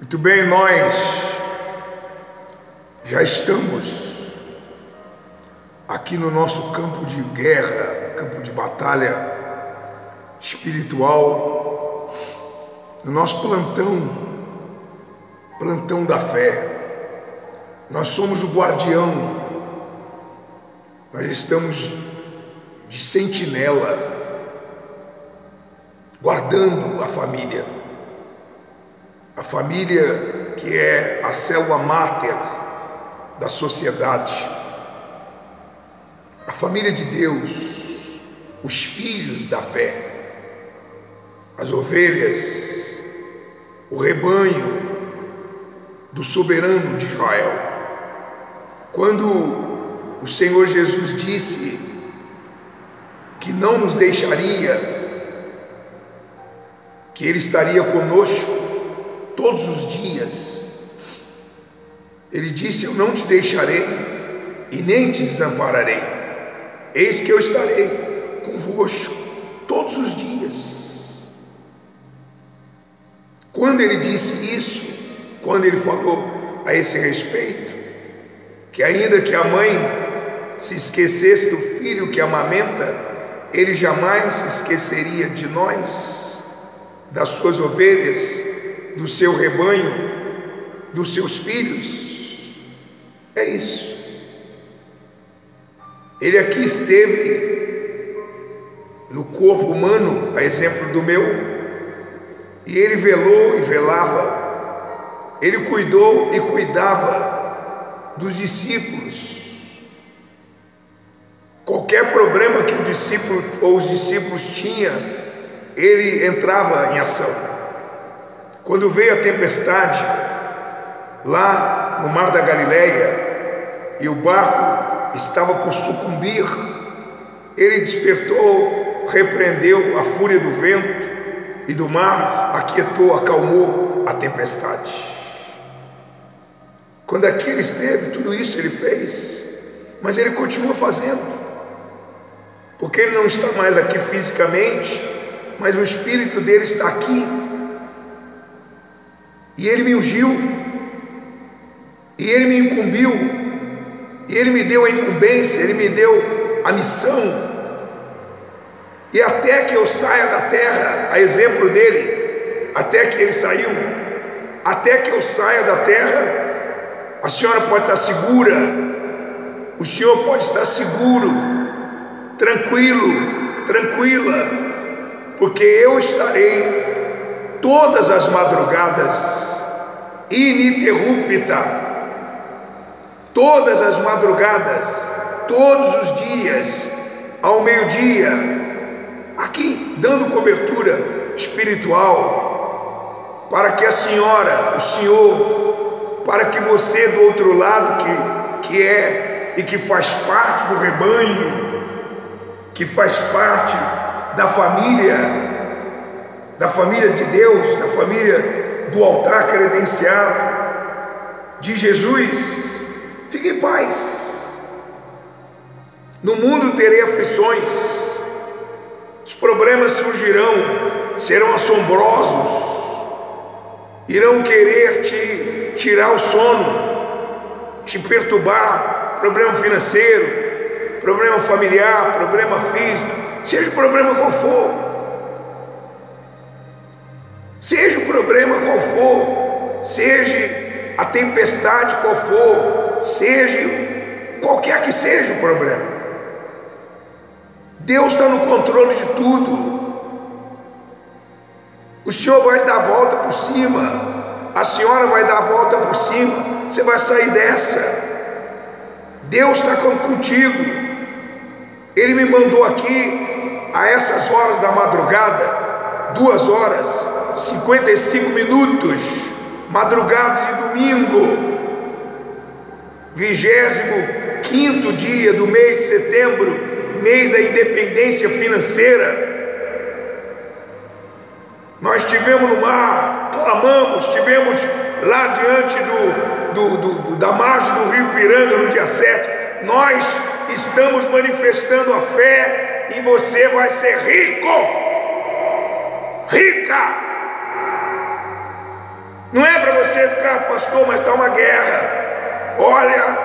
Muito bem, nós já estamos aqui no nosso campo de guerra, campo de batalha espiritual, no nosso plantão da fé. Nós somos o guardião, nós estamos de sentinela, guardando a família que é a célula máter da sociedade, a família de Deus, os filhos da fé, as ovelhas, o rebanho do soberano de Israel. Quando o Senhor Jesus disse que não nos deixaria, que Ele estaria conosco todos os dias, Ele disse: eu não te deixarei e nem te desampararei, eis que eu estarei convosco todos os dias. Quando Ele disse isso, quando Ele falou a esse respeito, que ainda que a mãe se esquecesse do filho que amamenta, Ele jamais se esqueceria de nós, das suas ovelhas, do seu rebanho, dos seus filhos. É isso. Ele aqui esteve no corpo humano, a exemplo do meu, e Ele velou e velava, Ele cuidou e cuidava dos discípulos. Qualquer problema que o discípulo ou os discípulos tinham, Ele entrava em ação. Quando veio a tempestade lá no Mar da Galileia e o barco estava por sucumbir, Ele despertou, repreendeu a fúria do vento e do mar, aquietou, acalmou a tempestade. Quando aqui Ele esteve, tudo isso Ele fez, mas Ele continua fazendo, porque Ele não está mais aqui fisicamente, mas o Espírito dele está aqui. E Ele me ungiu, e Ele me incumbiu, e Ele me deu a incumbência, Ele me deu a missão. E até que eu saia da terra, a exemplo dele, até que Ele saiu, até que eu saia da terra, a senhora pode estar segura, o senhor pode estar seguro, tranquilo, tranquila, porque eu estarei todas as madrugadas, ininterrupta, todas as madrugadas, todos os dias, ao meio-dia, aqui, dando cobertura espiritual, para que a senhora, o senhor, para que você do outro lado, que é e que faz parte do rebanho, que faz parte da família de Deus, da família do altar credenciado de Jesus, fique em paz. No mundo terei aflições, os problemas surgirão, serão assombrosos, irão querer te tirar o sono, te perturbar, problema financeiro, problema familiar, problema físico, seja o problema qual for. Seja o problema qual for, seja a tempestade qual for, seja qualquer que seja o problema, Deus está no controle de tudo. O Senhor vai dar a volta por cima, a senhora vai dar a volta por cima, você vai sair dessa. Deus está contigo. Ele me mandou aqui a essas horas da madrugada, 2 horas 55 minutos, madrugada de domingo, 20º quinto dia do mês de setembro, mês da independência financeira. Nós estivemos no mar, clamamos, estivemos lá diante da margem do rio Ipiranga no dia 7. Nós estamos manifestando a fé e você vai ser rico, rica. Não é para você ficar, pastor, mas está uma guerra. Olha,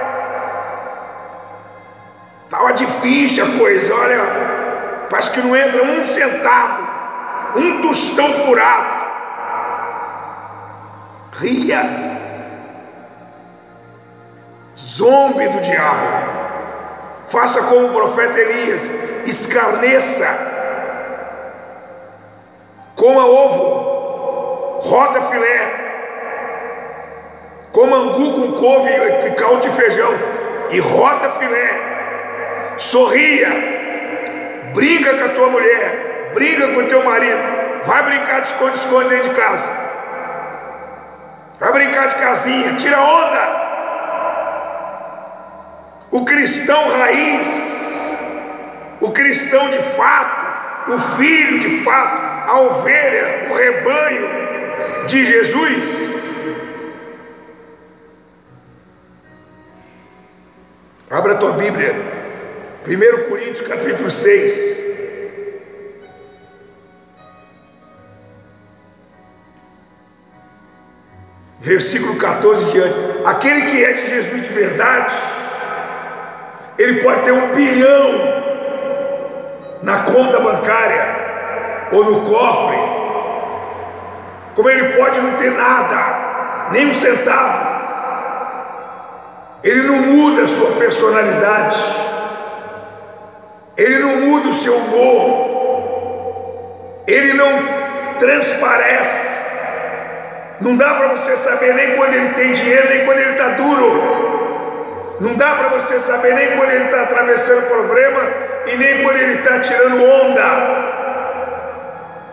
estava difícil a coisa, olha, parece que não entra um centavo, um tostão furado. Ria, zombe do diabo, faça como o profeta Elias, escarneça, coma ovo, roda filé, coma angu com couve e caldo de feijão e roda filé, sorria, briga com a tua mulher, briga com o teu marido, vai brincar de esconde-esconde dentro de casa, vai brincar de casinha, tira onda. O cristão raiz, o cristão de fato, o filho de fato, a ovelha, o rebanho de Jesus. Abra a tua Bíblia, 1 Coríntios capítulo 6. Versículo 14 diante. Aquele que é de Jesus de verdade, ele pode ter 1 bilhão na conta bancária ou no cofre, como ele pode não ter nada, nem um centavo. Ele não muda a sua personalidade, ele não muda o seu humor, ele não transparece. Não dá para você saber nem quando ele tem dinheiro, nem quando ele está duro. Não dá para você saber nem quando ele está atravessando problema e nem quando ele está tirando onda,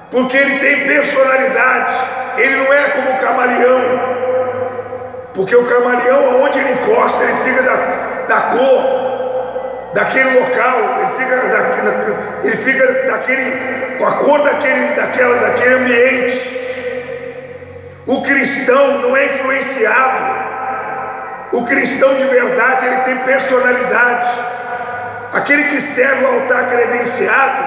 porque ele tem personalidade. Ele não é como o camaleão, porque o camaleão, aonde ele encosta, ele fica da cor daquele local, ele fica com a cor daquele ambiente. O cristão não é influenciado. O cristão de verdade, ele tem personalidade. Aquele que serve o altar credenciado,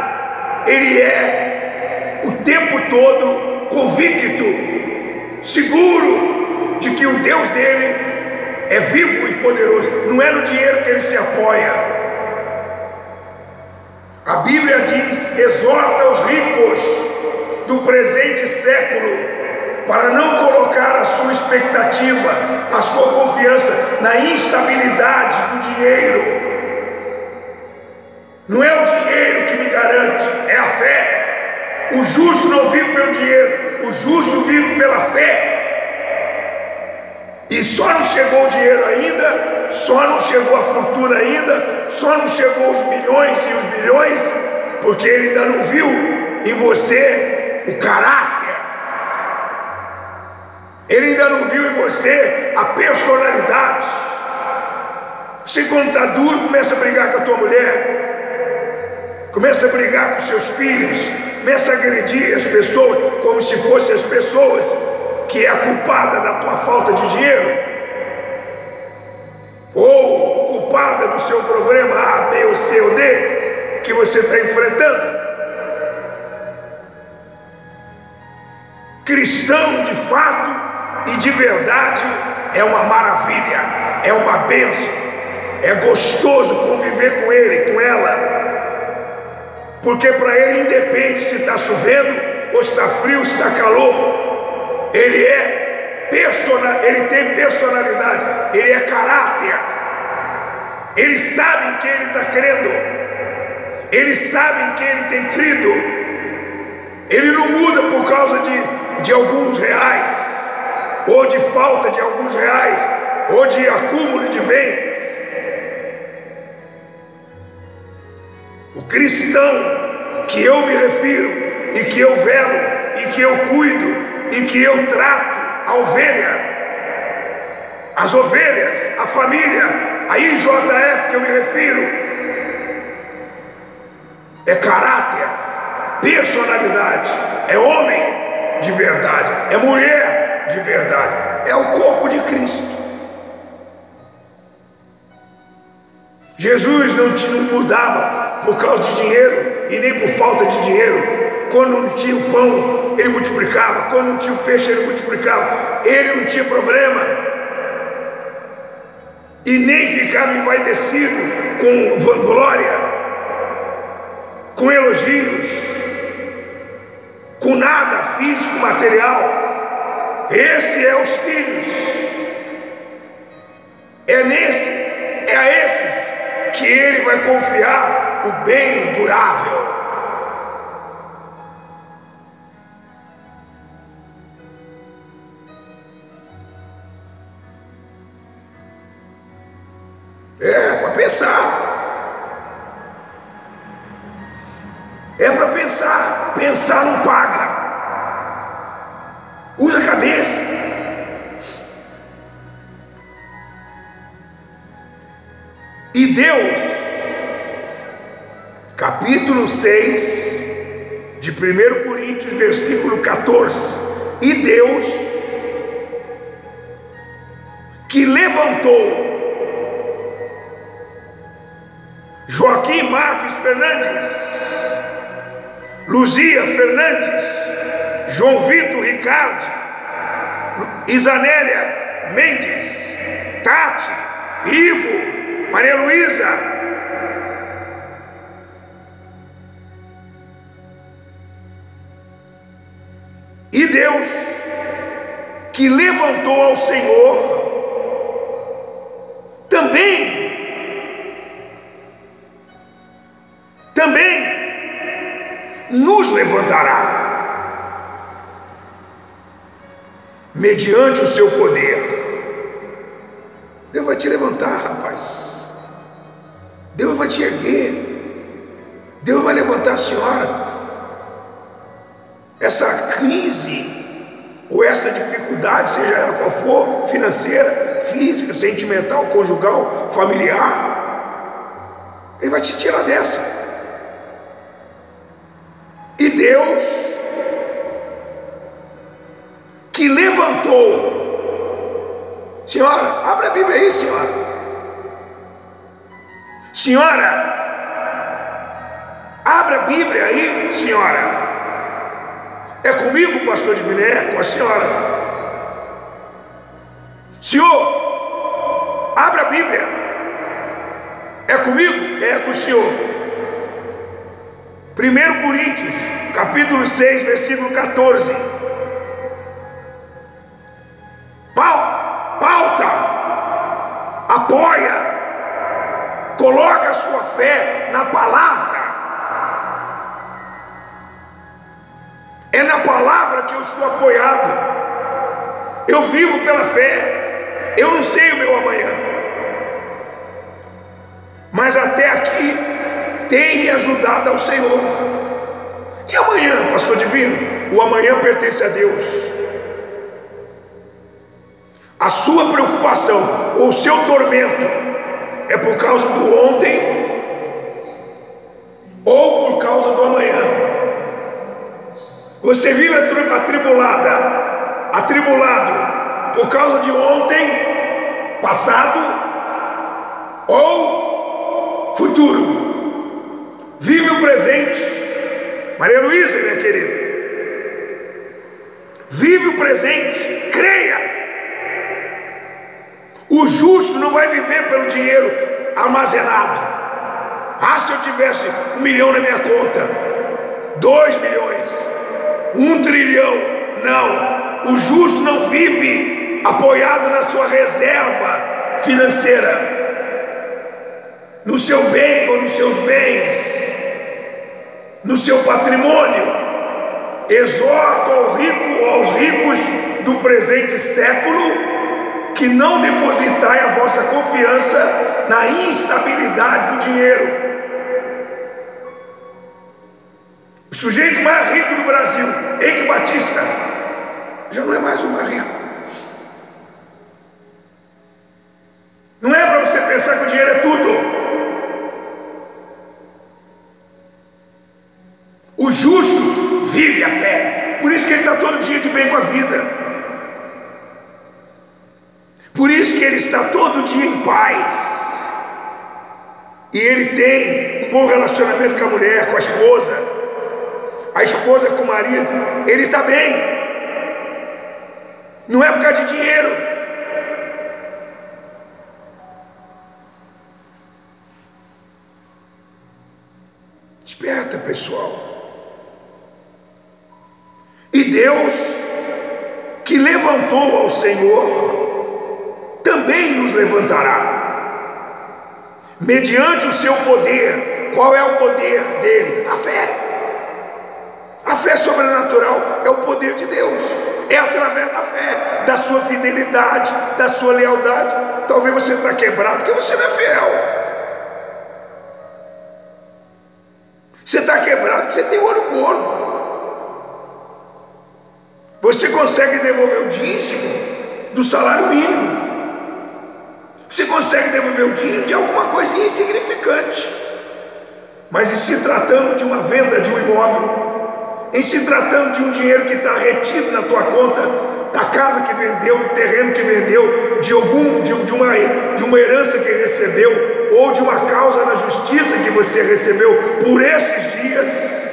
ele é o tempo todo convicto, seguro de que o Deus dele é vivo e poderoso. Não é no dinheiro que ele se apoia. A Bíblia diz: exorta os ricos do presente século para não colocar a sua expectativa, a sua confiança na instabilidade do dinheiro. Não é o dinheiro que me garante, é a fé. O justo não vive pelo dinheiro, o justo vive pela fé. E só não chegou o dinheiro ainda, só não chegou a fortuna ainda, só não chegou os milhões e os bilhões, porque ele ainda não viu em você o caráter. Ele ainda não viu em você a personalidade. Você, quando está duro, começa a brigar com a tua mulher, começa a brigar com seus filhos, começa a agredir as pessoas como se fossem as pessoas que é a culpada da tua falta de dinheiro, ou culpada do seu problema A, B, ou C ou D que você está enfrentando. Cristão de fato e de verdade é uma maravilha, é uma bênção, é gostoso conviver com ele, com ela, porque para ele independe se está chovendo ou se está frio, se está calor. Ele ele tem personalidade, ele é caráter, ele sabe em quem ele está crendo, ele sabe em quem ele tem crido, ele não muda por causa de alguns reais, ou de falta de alguns reais, ou de acúmulo de bens. O cristão que eu me refiro, e que eu velo, e que eu cuido, e que eu trato, a ovelha, as ovelhas, a família, A IJF que eu me refiro é caráter, personalidade, é homem de verdade, é mulher de verdade, é o corpo de Cristo. Jesus não mudava por causa de dinheiro e nem por falta de dinheiro. Quando não tinha o pão, ele multiplicava. Quando não tinha o peixe, ele multiplicava. Ele não tinha problema. E nem ficava envaidecido com vanglória, com elogios, com nada físico, material. Esse é os filhos. É a esses que ele vai confiar o bem durável. É para pensar. É para pensar. Pensar não paga. Usa a cabeça. E Deus, capítulo 6 de 1 Coríntios, versículo 14. E Deus que levantou Joaquim Marques Fernandes, Luzia Fernandes, João Vitor Ricardo, Isanélia Mendes, Tati, Ivo, Maria Luísa, e Deus que levantou ao Senhor também nos levantará mediante o seu poder. Deus vai te levantar, rapaz. Deus vai te erguer. Deus vai levantar a senhora. Essa crise ou essa dificuldade, seja ela qual for, financeira, física, sentimental, conjugal, familiar, Ele vai te tirar dessa. E Deus que levantou, senhora, abre a Bíblia aí, senhora. Senhora, abre a Bíblia aí, senhora. É comigo, pastor Diviné, com a senhora. Senhor, abre a Bíblia. É comigo? É com o senhor. 1 Coríntios, capítulo 6, versículo 14. Pauta, apoia, coloca a sua fé na palavra. É na palavra que eu estou apoiado. Eu vivo pela fé. Eu não sei o meu amanhã, mas até aqui tem me ajudado ao Senhor. E amanhã, pastor Divino? O amanhã pertence a Deus. A sua preocupação ou o seu tormento é por causa do ontem ou por causa do amanhã. Você vive atribulado por causa de ontem, passado ou futuro. Vive o presente. Maria Luísa, minha querida, vive o presente, creia. O justo não vai viver pelo dinheiro armazenado. Ah, se eu tivesse 1 milhão na minha conta, 2 milhões, 1 trilhão. Não, o justo não vive apoiado na sua reserva financeira, no seu bem ou nos seus bens, no seu patrimônio. Exorto ao rico ou aos ricos do presente século que não depositai a vossa confiança na instabilidade do dinheiro. O sujeito mais rico do Brasil, Eike Batista, já não é mais o mais rico. Não é para você pensar que o dinheiro é tudo. O justo vive a fé. Por isso que ele está todo dia de bem com a vida. Por isso que ele está todo dia em paz. E ele tem um bom relacionamento com a mulher, com a esposa com o marido. Ele está bem. Não é por causa de dinheiro. Desperta, pessoal. E Deus, que levantou ao Senhor, também nos levantará, mediante o seu poder. Qual é o poder dele? A fé. A fé sobrenatural é o poder de Deus. É através da fé, da sua fidelidade, da sua lealdade. Talvez você está quebrado porque você não é fiel. Você está quebrado porque você tem o olho gordo. Você consegue devolver o dízimo do salário mínimo. Você consegue devolver o dinheiro de alguma coisinha insignificante. Mas em se tratando de uma venda de um imóvel, em se tratando de um dinheiro que está retido na tua conta, da casa que vendeu, do terreno que vendeu, de uma herança que recebeu, ou de uma causa na justiça que você recebeu por esses dias,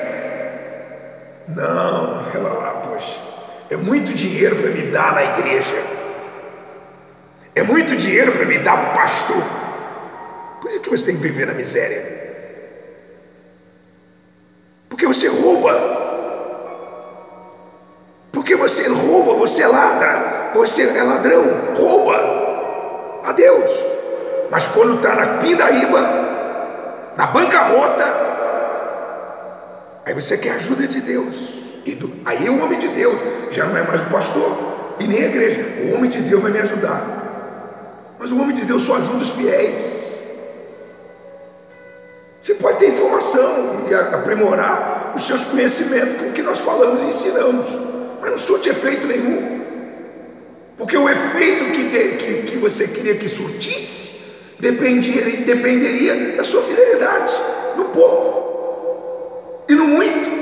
não, ela lá, poxa, é muito dinheiro para me dar na igreja. É muito dinheiro para me dar para o pastor. Por isso que você tem que viver na miséria. Porque você rouba. Porque você rouba, você ladra, você é ladrão, rouba a Deus. Mas quando está na pindaíba, na bancarrota, aí você quer a ajuda de Deus. Aí o homem de Deus já não é mais o pastor e nem a igreja. O homem de Deus vai me ajudar. Mas o homem de Deus só ajuda os fiéis. Você pode ter informação e aprimorar os seus conhecimentos com o que nós falamos e ensinamos, mas não surte efeito nenhum. Porque o efeito que você queria que surtisse dependeria da sua fidelidade, no pouco e no muito.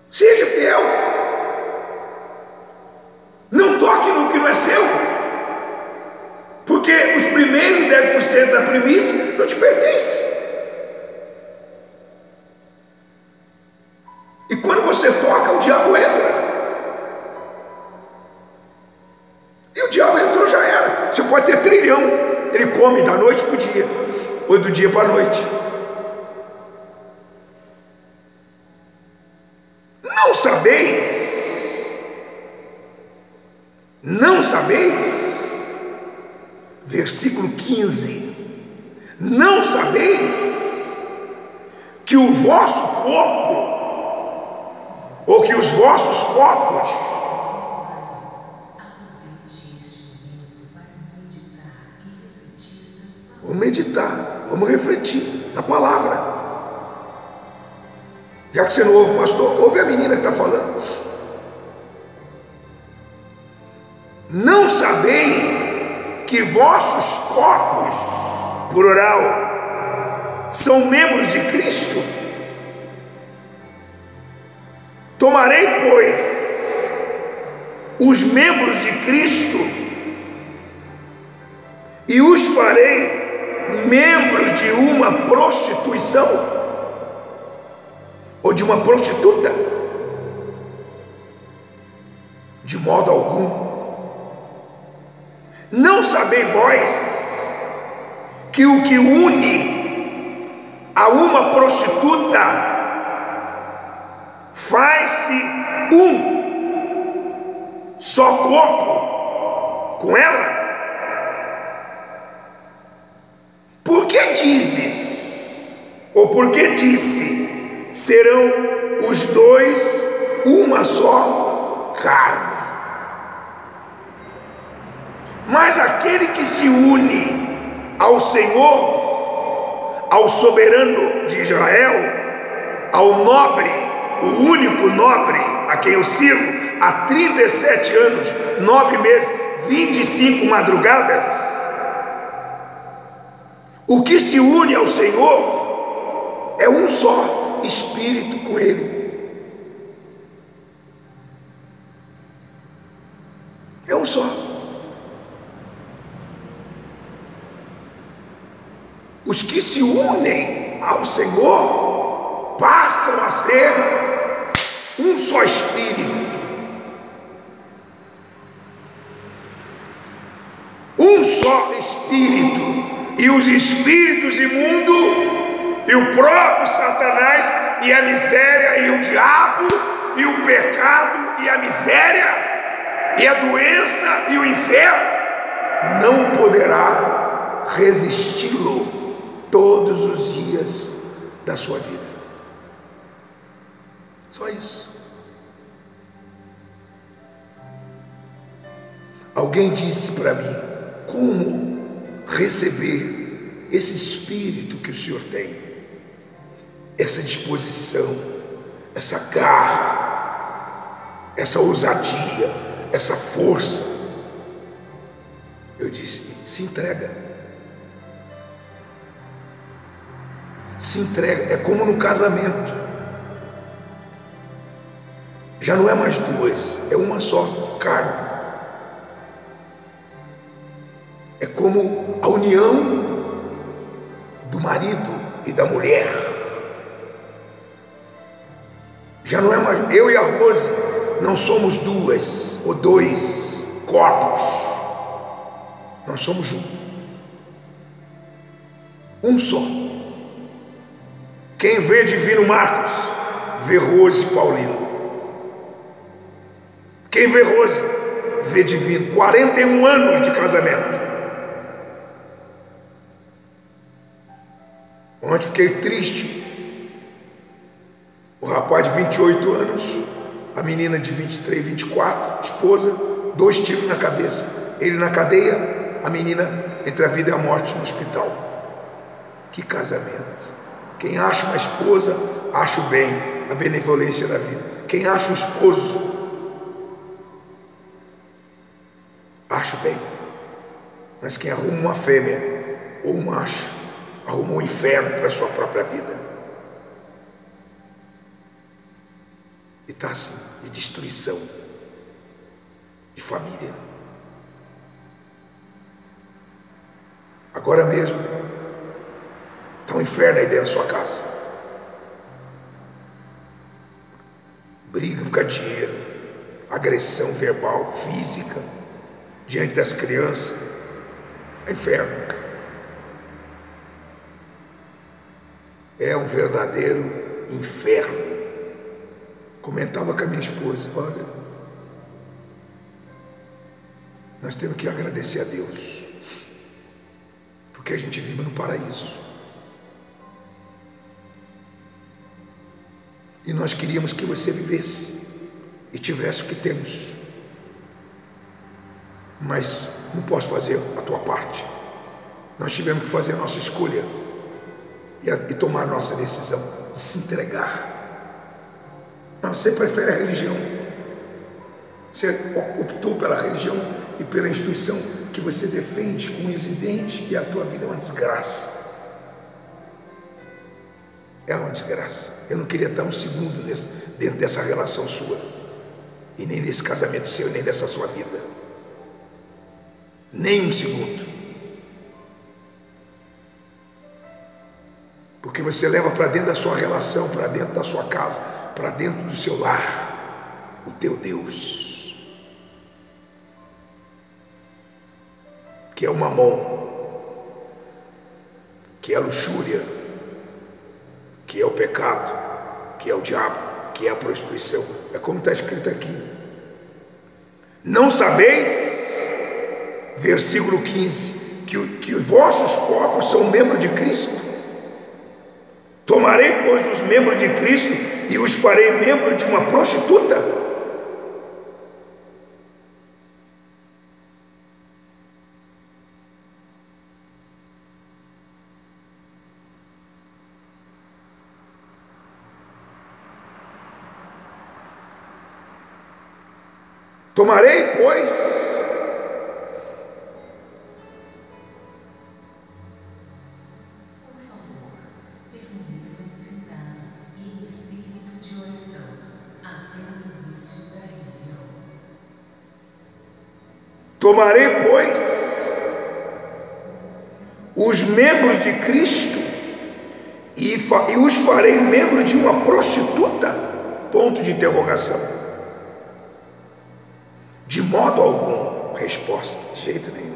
Seja fiel. Não toque no que não é seu, porque os primeiros 10% da primícia não te pertence. E quando você toca, o diabo entra. E o diabo entrou, já era. Você pode ter trilhão, ele come da noite para o dia, ou do dia para a noite. Não sabeis, versículo 15, não sabeis que o vosso corpo, ou que os vossos corpos, vamos meditar, vamos refletir na palavra. Já que você não ouve o pastor, ouve a menina que está falando. Não sabei que vossos corpos, plural, são membros de Cristo? Tomarei, pois, os membros de Cristo e os farei membros de uma prostituição ou de uma prostituta? De modo algum. Não sabeis vós que o que une a uma prostituta faz-se um só corpo com ela? Por que dizes, ou por que disse, serão os dois uma só carne? Mas aquele que se une ao Senhor, ao soberano de Israel, ao nobre, o único nobre a quem eu sirvo há 37 anos, 9 meses, 25 madrugadas. O que se une ao Senhor é um só espírito com Ele. É um só. Os que se unem ao Senhor passam a ser um só espírito. Um só espírito. E os espíritos imundos, e o próprio Satanás, e a miséria, e o diabo, e o pecado, e a miséria, e a doença, e o inferno, não poderá resisti-lo todos os dias da sua vida. Só isso. Alguém disse para mim: como receber esse espírito que o Senhor tem, essa disposição, essa garra, essa ousadia, essa força? Eu disse: se entrega. Se entrega. É como no casamento. Já não é mais duas, é uma só carne. É como a união do marido e da mulher. Já não é mais eu e a Rose, não somos duas ou dois corpos. Nós somos um só. Quem vê Divino Marcos, vê Rose e Paulino. Quem vê Rose, vê Divino. 41 anos de casamento. Ontem fiquei triste. O rapaz de 28 anos, a menina de 23, 24, esposa, 2 tiros na cabeça. Ele na cadeia, a menina entre a vida e a morte no hospital. Que casamento! Quem acha uma esposa, acha o bem, a benevolência da vida. Quem acha um esposo, acha o bem. Mas quem arruma uma fêmea ou um macho, arrumou um inferno para a sua própria vida. E está assim, de destruição de família. Agora mesmo está um inferno aí dentro da sua casa. Briga por causa de dinheiro, agressão verbal, física, diante das crianças. É inferno. É um verdadeiro inferno. Comentava com a minha esposa: olha, nós temos que agradecer a Deus, porque a gente vive no paraíso. E nós queríamos que você vivesse e tivesse o que temos, mas não posso fazer a tua parte. Nós tivemos que fazer a nossa escolha e tomar a nossa decisão de se entregar. Mas você prefere a religião. Você optou pela religião e pela instituição que você defende com unhas e dentes, e a tua vida é uma desgraça. É uma desgraça. Eu não queria estar um segundo dentro dessa relação sua, e nem desse casamento seu, nem dessa sua vida. Nem um segundo. Porque você leva para dentro da sua relação, para dentro da sua casa, para dentro do seu lar, o teu Deus, que é o mamon, que é a luxúria, que é o pecado, que é o diabo, que é a prostituição. É como está escrito aqui: não sabeis, versículo 15, que os vossos corpos são membros de Cristo? Tomarei, pois, os membros de Cristo e os farei membros de uma prostituta? Tomarei, pois, Tomarei, pois, os membros de Cristo e os farei membros de uma prostituta? Ponto de interrogação. De modo algum. Resposta: de jeito nenhum.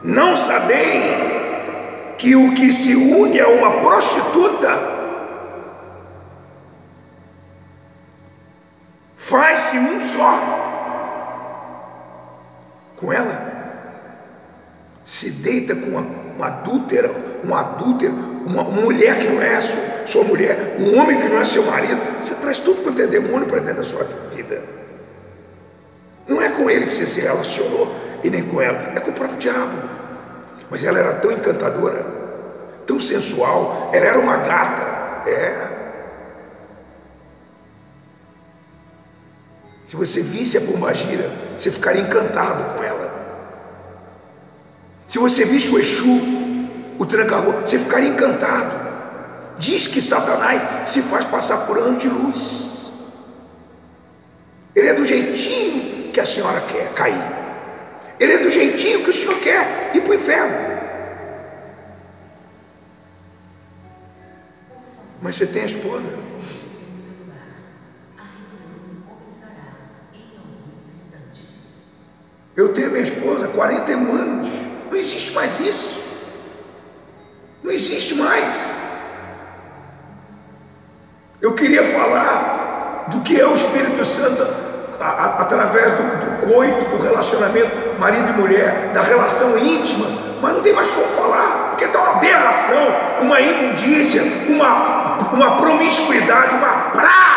Não sabei que o que se une a uma prostituta faz-se um só com ela? Se deita com uma adúltera, uma mulher que não é sua mulher, um homem que não é seu marido. Você traz tudo quanto é demônio para dentro da sua vida. Não é com ele que você se relacionou e nem com ela, é com o próprio diabo. Mas ela era tão encantadora, tão sensual, ela era uma gata. Se você visse a pombagira, você ficaria encantado com ela. Se você visse o Exu, o tranca-rua, você ficaria encantado. Diz que Satanás se faz passar por anjo de luz. Ele é do jeitinho que a senhora quer cair. Ele é do jeitinho que o senhor quer ir para o inferno. Mas você tem a esposa. Eu tenho a minha esposa há 41 anos. Não existe mais isso. Não existe mais. Eu queria falar do que é o Espírito Santo através do coito, do relacionamento marido e mulher, da relação íntima, mas não tem mais como falar, porque está uma aberração, uma imundícia, uma promiscuidade, uma praga.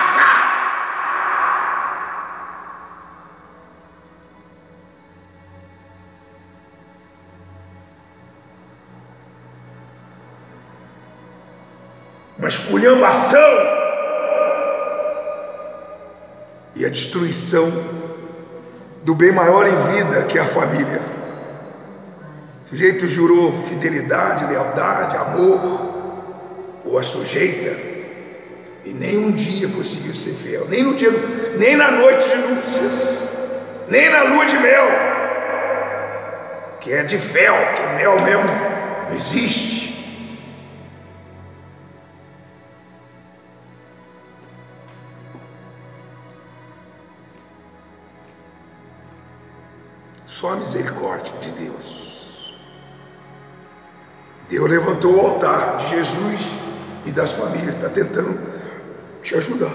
Uma esculhambação e a destruição do bem maior em vida, que é a família. O sujeito jurou fidelidade, lealdade, amor, ou a sujeita, e nem um dia conseguiu ser fiel, nem no dia, nem na noite de núpcias, nem na lua de mel, que é de fel, que é mel mesmo, não existe. Só a misericórdia de Deus. Deus levantou o altar de Jesus e das famílias, está tentando te ajudar.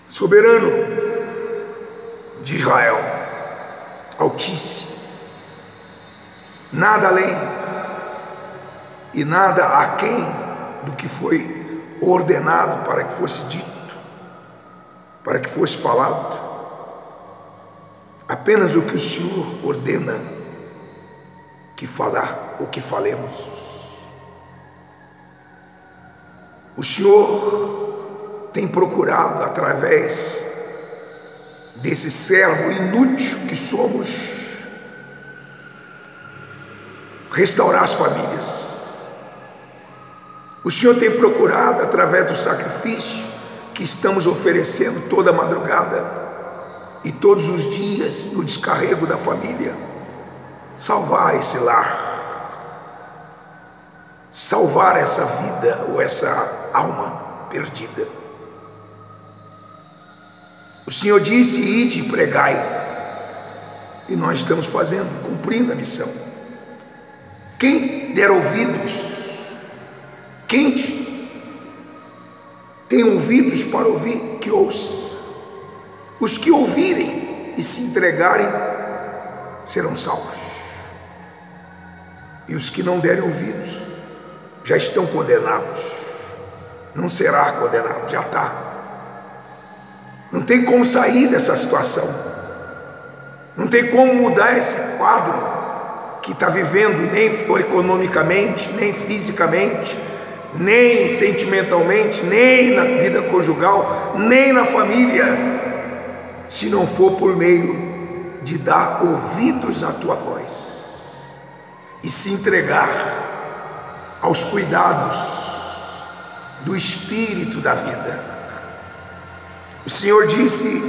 Soberano de Israel, Altíssimo, nada além e nada aquém do que foi ordenado para que fosse dito, para que fosse falado. Apenas o que o Senhor ordena que falar, o que falemos. O Senhor tem procurado, através desse servo inútil que somos, restaurar as famílias. O Senhor tem procurado, através do sacrifício que estamos oferecendo toda madrugada e todos os dias no descarrego da família, salvar esse lar, salvar essa vida ou essa alma perdida. O Senhor disse: ide e pregai, e nós estamos fazendo, cumprindo a missão. Quem der ouvidos, quem tem ouvidos para ouvir, que ouça. Os que ouvirem e se entregarem serão salvos, e os que não derem ouvidos já estão condenados. Não será condenado, já está. Não tem como sair dessa situação, não tem como mudar esse quadro que está vivendo, nem economicamente, nem fisicamente, nem sentimentalmente, nem na vida conjugal, nem na família, se não for por meio de dar ouvidos à tua voz. e se entregar aos cuidados do Espírito da vida. O Senhor disse: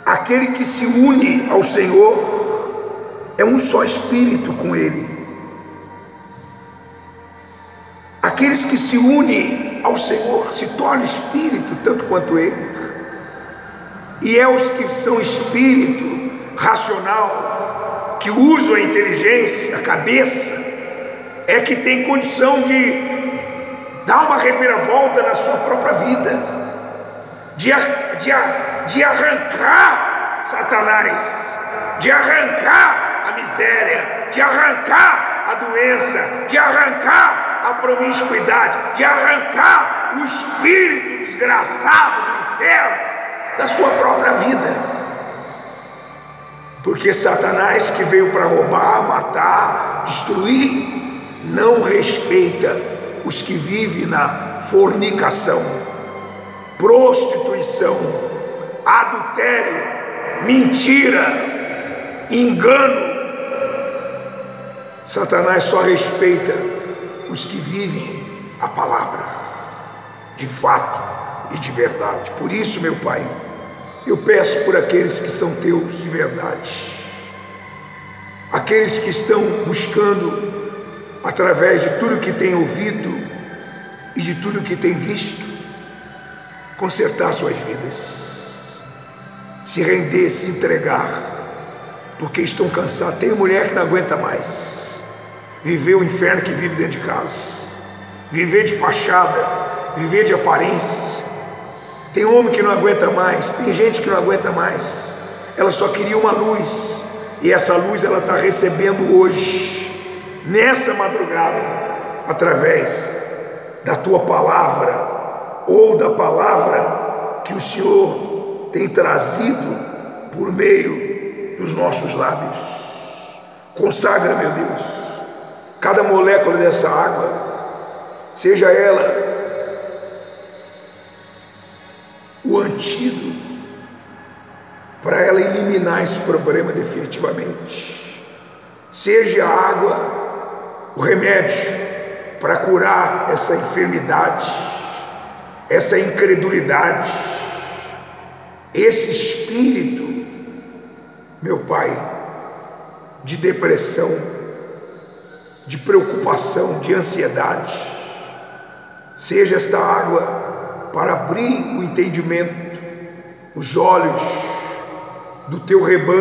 aquele que se une ao Senhor é um só espírito com Ele. Aqueles que se unem ao Senhor se tornam espírito tanto quanto Ele. E é os que são espírito racional, que usam a inteligência, a cabeça, é que tem condição de dar uma reviravolta na sua própria vida, de arrancar Satanás, de arrancar a miséria, de arrancar a doença, de arrancar a promiscuidade, de arrancar o espírito desgraçado do inferno da sua própria vida. Porque Satanás, que veio para roubar, matar, destruir, não respeita os que vivem na fornicação, prostituição, adultério, mentira, engano. Satanás só respeita os que vivem a palavra de fato e de verdade. Por isso, meu Pai, eu peço por aqueles que são teus de verdade, aqueles que estão buscando, através de tudo que têm ouvido e de tudo que têm visto, consertar suas vidas, se render, se entregar, porque estão cansados. Tem mulher que não aguenta mais viver o inferno que vive dentro de casa, viver de fachada, viver de aparência. Tem homem que não aguenta mais, tem gente que não aguenta mais. Ela só queria uma luz, e essa luz ela está recebendo hoje, nessa madrugada, através da tua palavra, ou da palavra que o Senhor tem trazido por meio dos nossos lábios. Consagra, meu Deus, cada molécula dessa água, seja ela o antídoto para ela eliminar esse problema definitivamente. Seja a água o remédio para curar essa enfermidade, essa incredulidade, esse espírito, meu Pai, de depressão, de preocupação, de ansiedade. Seja esta água para abrir o entendimento, os olhos do teu rebanho,